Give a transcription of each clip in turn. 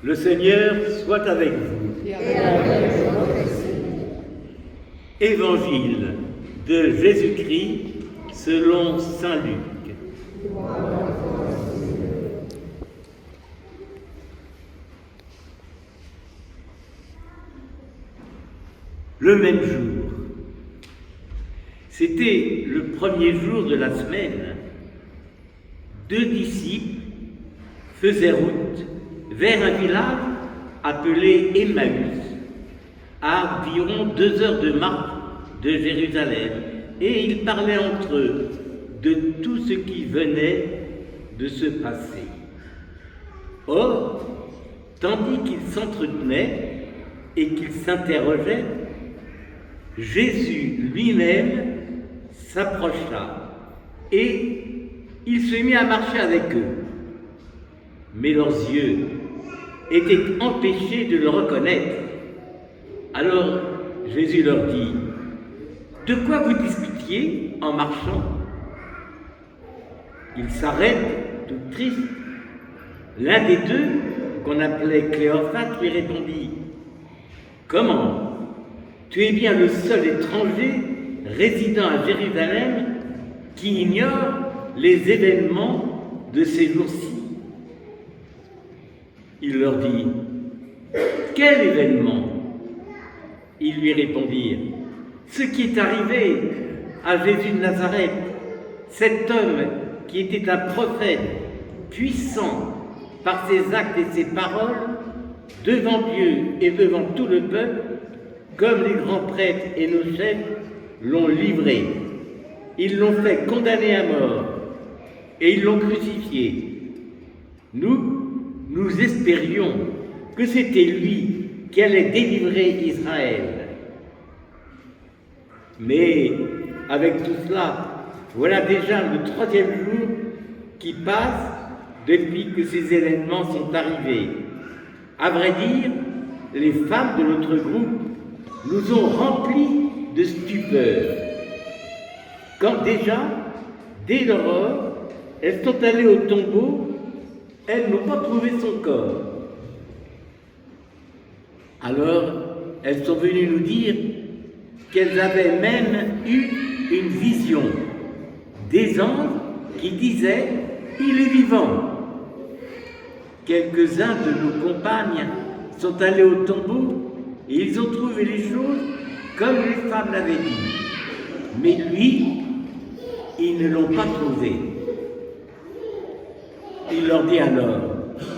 Le Seigneur soit avec vous. Et avec votre esprit. Évangile de Jésus-Christ selon saint Luc. Le même jour, c'était le premier jour de la semaine, 2 disciples faisaient route vers un village appelé Emmaüs, à environ 2 heures de marche de Jérusalem, et ils parlaient entre eux de tout ce qui venait de se passer. Or, tandis qu'ils s'entretenaient et qu'ils s'interrogeaient, Jésus lui-même s'approcha et il se mit à marcher avec eux. Mais leurs yeux étaient empêchés de le reconnaître. Alors Jésus leur dit: « De quoi vous discutiez en marchant ?» Ils s'arrêtent, tout tristes. L'un des deux, qu'on appelait Cléophas, lui répondit: « Comment ? Tu es bien le seul étranger résidant à Jérusalem qui ignore les événements de ces jours-ci. » Il leur dit: « Quel événement ?» Ils lui répondirent: « Ce qui est arrivé à Jésus de Nazareth, cet homme qui était un prophète puissant par ses actes et ses paroles devant Dieu et devant tout le peuple, comme les grands prêtres et nos chefs l'ont livré. Ils l'ont fait condamner à mort et ils l'ont crucifié. Nous espérions que c'était lui qui allait délivrer Israël. Mais avec tout cela, voilà déjà le 3e jour qui passe depuis que ces événements sont arrivés. À vrai dire, les femmes de notre groupe nous ont remplis de stupeur. Quand déjà, dès l'aurore, elles sont allées au tombeau, elles n'ont pas trouvé son corps. Alors, elles sont venues nous dire qu'elles avaient même eu une vision des anges qui disaient « Il est vivant ». Quelques-uns de nos compagnes sont allés au tombeau et ils ont trouvé les choses comme les femmes l'avaient dit. Mais lui, ils ne l'ont pas trouvé. Il leur dit alors: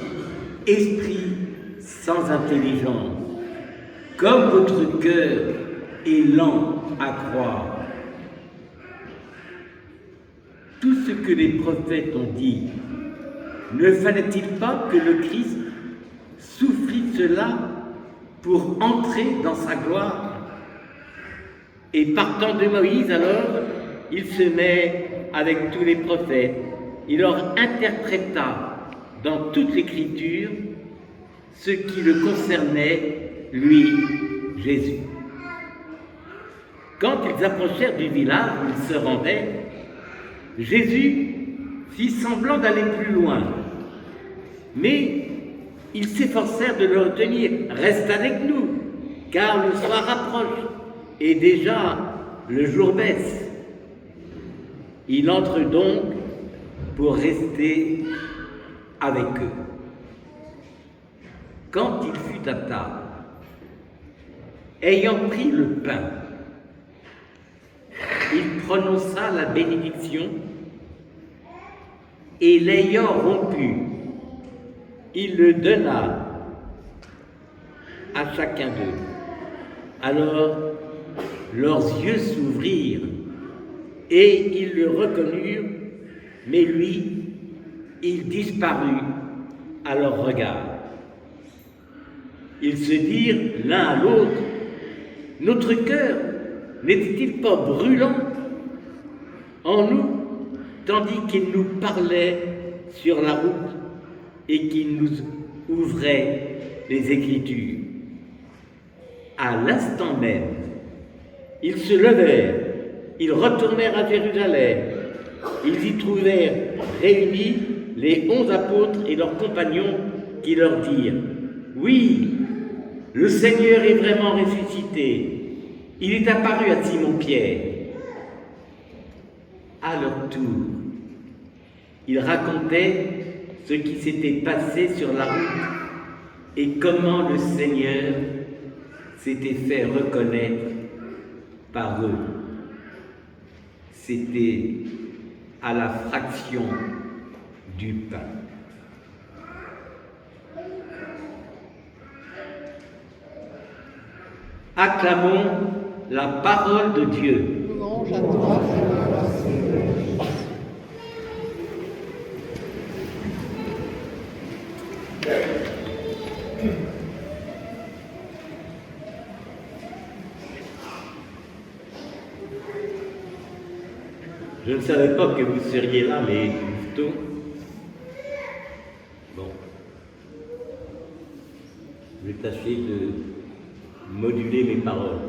« Esprit sans intelligence, comme votre cœur est lent à croire. Tout ce que les prophètes ont dit, ne fallait-il pas que le Christ souffrit cela pour entrer dans sa gloire ?» Et partant de Moïse, alors, il se met avec tous les prophètes. Il leur interpréta dans toute l'Écriture ce qui le concernait, lui, Jésus. Quand ils approchèrent du village où ils se rendaient, Jésus fit semblant d'aller plus loin. Mais ils s'efforcèrent de le retenir. « Reste avec nous, car le soir approche, et déjà le jour baisse. » Il entre donc pour rester avec eux. Quand il fut à table, ayant pris le pain, il prononça la bénédiction et l'ayant rompu, il le donna à chacun d'eux. Alors leurs yeux s'ouvrirent et ils le reconnurent, mais lui, il disparut à leur regard. Ils se dirent l'un à l'autre: « Notre cœur n'était-il pas brûlant en nous, tandis qu'il nous parlait sur la route et qu'il nous ouvrait les Écritures ?» À l'instant même, ils se levèrent, ils retournèrent à Jérusalem. Ils y trouvèrent réunis les 11 apôtres et leurs compagnons qui leur dirent: Oui, le Seigneur est vraiment ressuscité. Il est apparu à Simon-Pierre. À leur tour, il racontait ce qui s'était passé sur la route et comment le Seigneur s'était fait reconnaître par eux. C'était à la fraction du pain. Acclamons la parole de Dieu. Louange à toi, Seigneur. Je ne savais pas que vous seriez là, les louveteaux. Bon. Je vais tâcher de moduler mes paroles.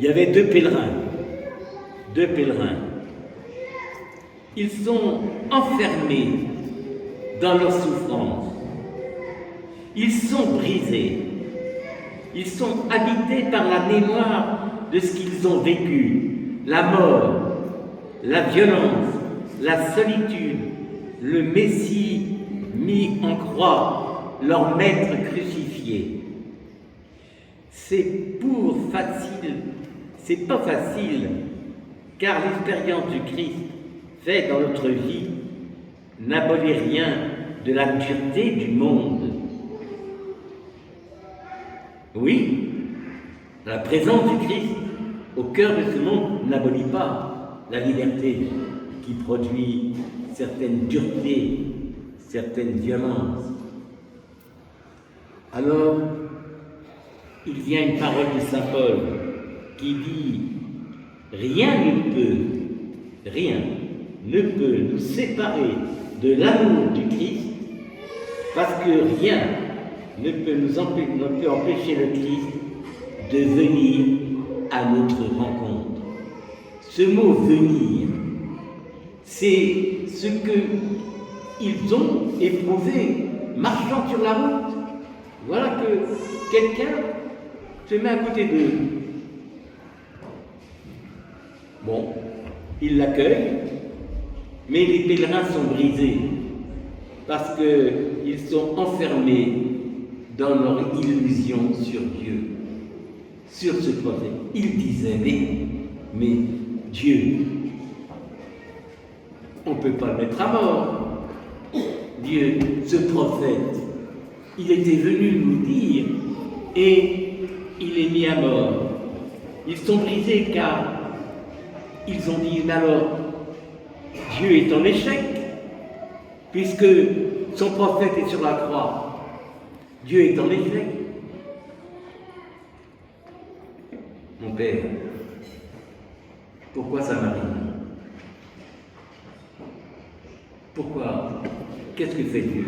Il y avait deux pèlerins. Ils sont enfermés dans leur souffrance. Ils sont brisés. Ils sont habités par la mémoire de ce qu'ils ont vécu, la mort, la violence, la solitude, le Messie mis en croix, leur maître crucifié. C'est pas facile, car l'expérience du Christ faite dans notre vie n'abolit rien de la dureté du monde. Oui, la présence du Christ au cœur de ce monde n'abolit pas la liberté qui produit certaines duretés, certaines violences. Alors, il vient une parole de saint Paul qui dit « Rien ne peut nous séparer de l'amour du Christ, parce que rien ne peut empêcher le Christ de venir à notre rencontre. » Ce mot « venir », c'est ce qu'ils ont éprouvé marchant sur la route. Voilà que quelqu'un se met à côté d'eux. Bon, ils l'accueillent, mais les pèlerins sont brisés parce qu'ils sont enfermés dans leur illusion sur Dieu, sur ce prophète. Ils disaient, mais Dieu, on ne peut pas le mettre à mort. Dieu, ce prophète, il était venu nous dire et il est mis à mort. Ils sont brisés car ils ont dit, mais alors, Dieu est en échec, puisque son prophète est sur la croix. Dieu est en échec. Mon Père, pourquoi ça m'arrive? Pourquoi? Qu'est-ce que fait Dieu?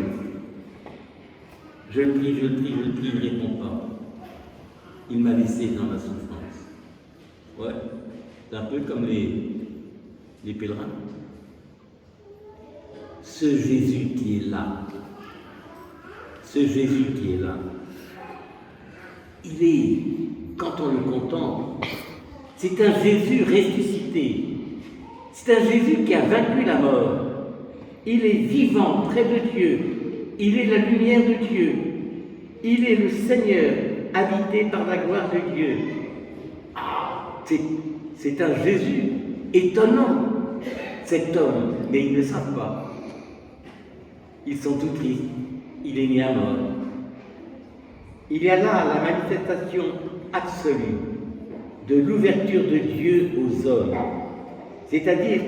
Je le prie, il ne répond pas. Il m'a laissé dans la souffrance. Ouais, c'est un peu comme les pèlerins. Ce Jésus qui est là, il est, quand on le contemple, c'est un Jésus ressuscité. C'est un Jésus qui a vaincu la mort. Il est vivant près de Dieu. Il est la lumière de Dieu. Il est le Seigneur, habité par la gloire de Dieu. Ah, c'est un Jésus étonnant, cet homme, mais ils ne savent pas. Ils sont tout tristes. Il est mis à mort. Il y a là la manifestation absolue de l'ouverture de Dieu aux hommes, c'est-à-dire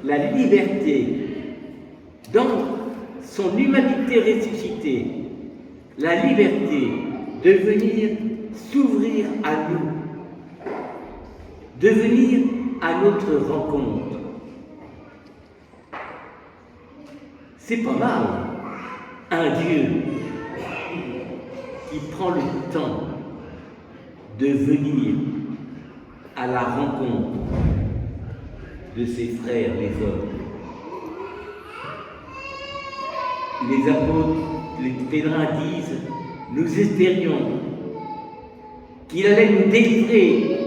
la liberté dans son humanité ressuscitée, la liberté de venir s'ouvrir à nous, de venir à notre rencontre. C'est pas mal, un Dieu qui prend le temps de venir à la rencontre de ses frères les hommes. les apôtres, les pèlerins disent, nous espérions qu'il allait nous délivrer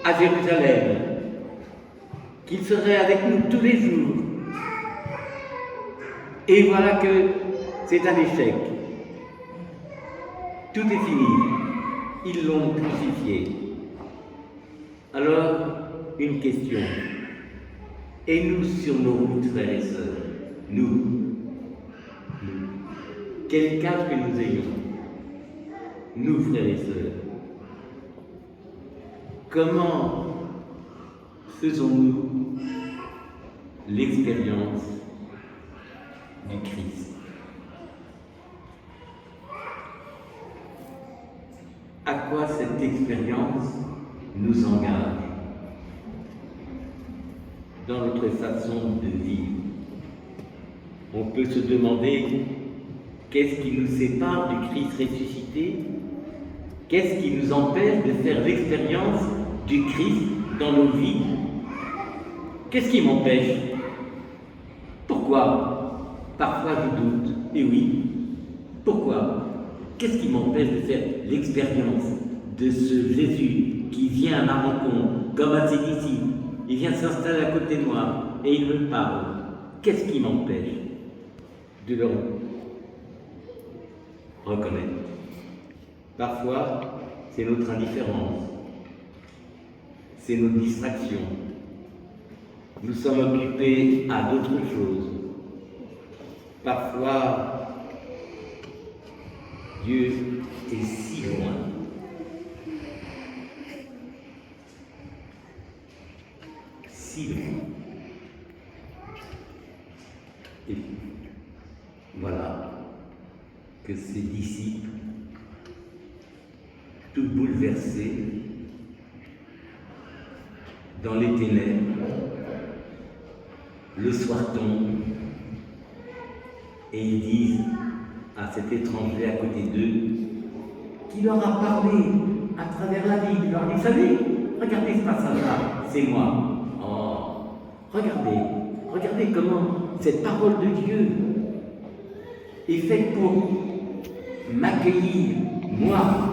à Jérusalem, qu'il serait avec nous tous les jours. Et voilà que c'est un échec. Tout est fini. Ils l'ont crucifié. Alors, une question. Et nous, sur nos routes, frères et sœurs, nous, quel cas que nous ayons, nous, frères et sœurs, comment faisons-nous l'expérience du Christ? À quoi cette expérience nous engage dans notre façon de vivre? On peut se demander qu'est-ce qui nous sépare du Christ ressuscité? Qu'est-ce qui nous empêche de faire l'expérience du Christ dans nos vies? Qu'est-ce qui m'empêche? Pourquoi? Parfois je doute. Et oui, pourquoi? Qu'est-ce qui m'empêche de faire l'expérience de ce Jésus qui vient à ma rencontre, comme à ses disciples? Il vient s'installer à côté de moi et il me parle. Qu'est-ce qui m'empêche de le reconnaître? Parfois, c'est notre indifférence, c'est nos distractions. Nous sommes occupés à d'autres choses. Parfois, Dieu est si loin. Si loin. Et voilà que ses disciples, tout bouleversés, dans les ténèbres, le soir tombe, et ils disent à cet étranger à côté d'eux, qui leur a parlé à travers la Bible, il leur dit, vous savez, regardez ce passage-là, c'est moi. Oh, regardez comment cette parole de Dieu est faite pour m'accueillir, moi.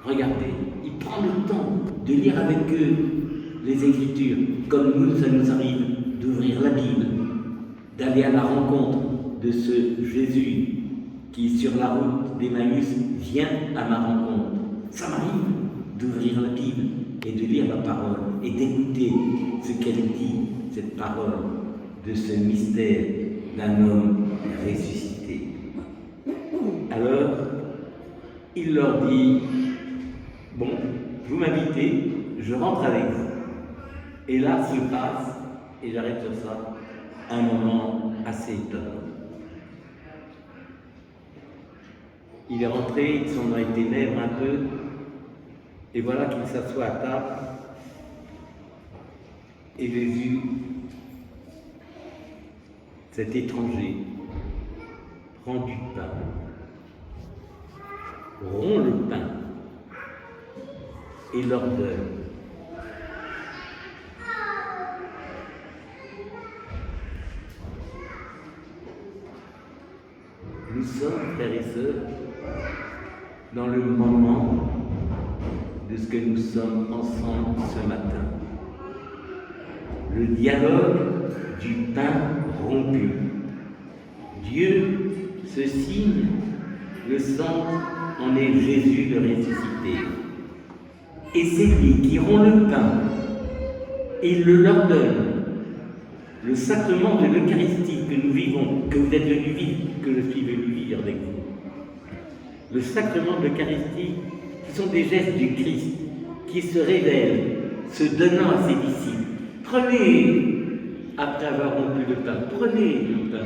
Regardez, il prend le temps de lire avec eux les Écritures, comme nous, ça nous arrive d'ouvrir la Bible, d'aller à la rencontre de ce Jésus qui, sur la route d'Emmaüs, vient à ma rencontre. Ça m'arrive d'ouvrir la Bible et de lire la parole et d'écouter ce qu'elle dit, cette parole de ce mystère d'un homme ressuscité. Alors, il leur dit, bon, vous m'invitez, je rentre avec vous. Et là se passe, et j'arrête sur ça, un moment assez étonnant. Il est rentré, ils sont dans les ténèbres un peu, et voilà qu'il s'assoit à table, et Jésus, cet étranger, prend du pain, rompt le pain, et leur donne. Nous sommes, frères et sœurs, dans le moment de ce que nous sommes ensemble ce matin. Le dialogue du pain rompu. Dieu, ce signe, le centre en est Jésus le ressuscité. Et c'est lui qui rompt le pain et il le leur donne. Le sacrement de l'Eucharistie que nous vivons, que vous êtes venus vivre, que je suis venu vivre avec vous. Le sacrement de l'Eucharistie, ce sont des gestes du Christ qui se révèlent, se donnant à ses disciples. Prenez, après avoir rompu le pain, prenez le pain.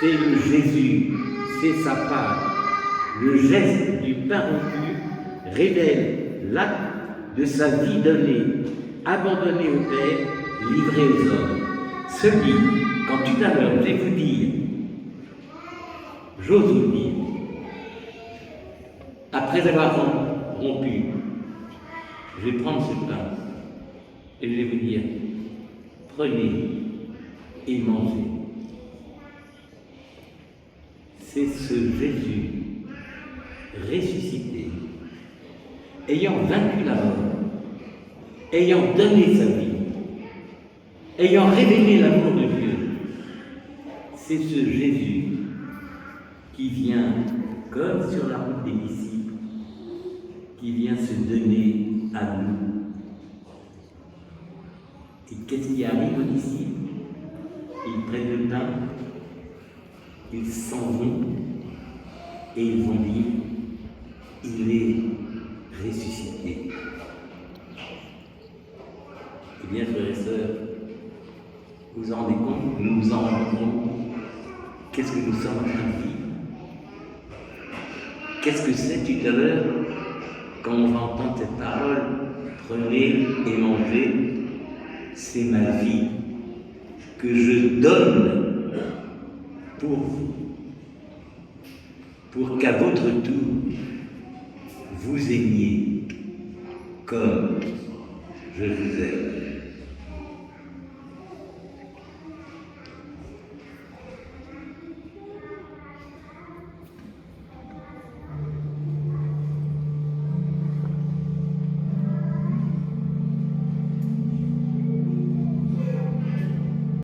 C'est le Jésus, c'est sa part. Le geste du pain rompu révèle l'acte de sa vie donnée, abandonnée au Père, livrée aux hommes. Celui, quand tout à l'heure je vais vous dire, j'ose vous dire, après avoir rompu, je vais prendre ce pain et je vais vous dire, prenez et mangez. C'est ce Jésus ressuscité, ayant vaincu la mort, ayant donné sa vie, ayant révélé l'amour de Dieu. C'est ce Jésus qui vient, comme sur la route des disciples, qui vient se donner à nous. Et qu'est-ce qui arrive aux disciples? Ils prennent le pain, ils s'en vont et ils vont dire, il est ressuscité. Eh bien, frères et sœurs, vous vous en rendez compte? Nous nous en rendons compte. Qu'est-ce que nous sommes en train de vivre? Qu'est-ce que c'est tout à l'heure quand on va entendre cette parole? Prenez et mangez, c'est ma vie que je donne pour vous, pour qu'à votre tour, vous aimiez comme je vous aime.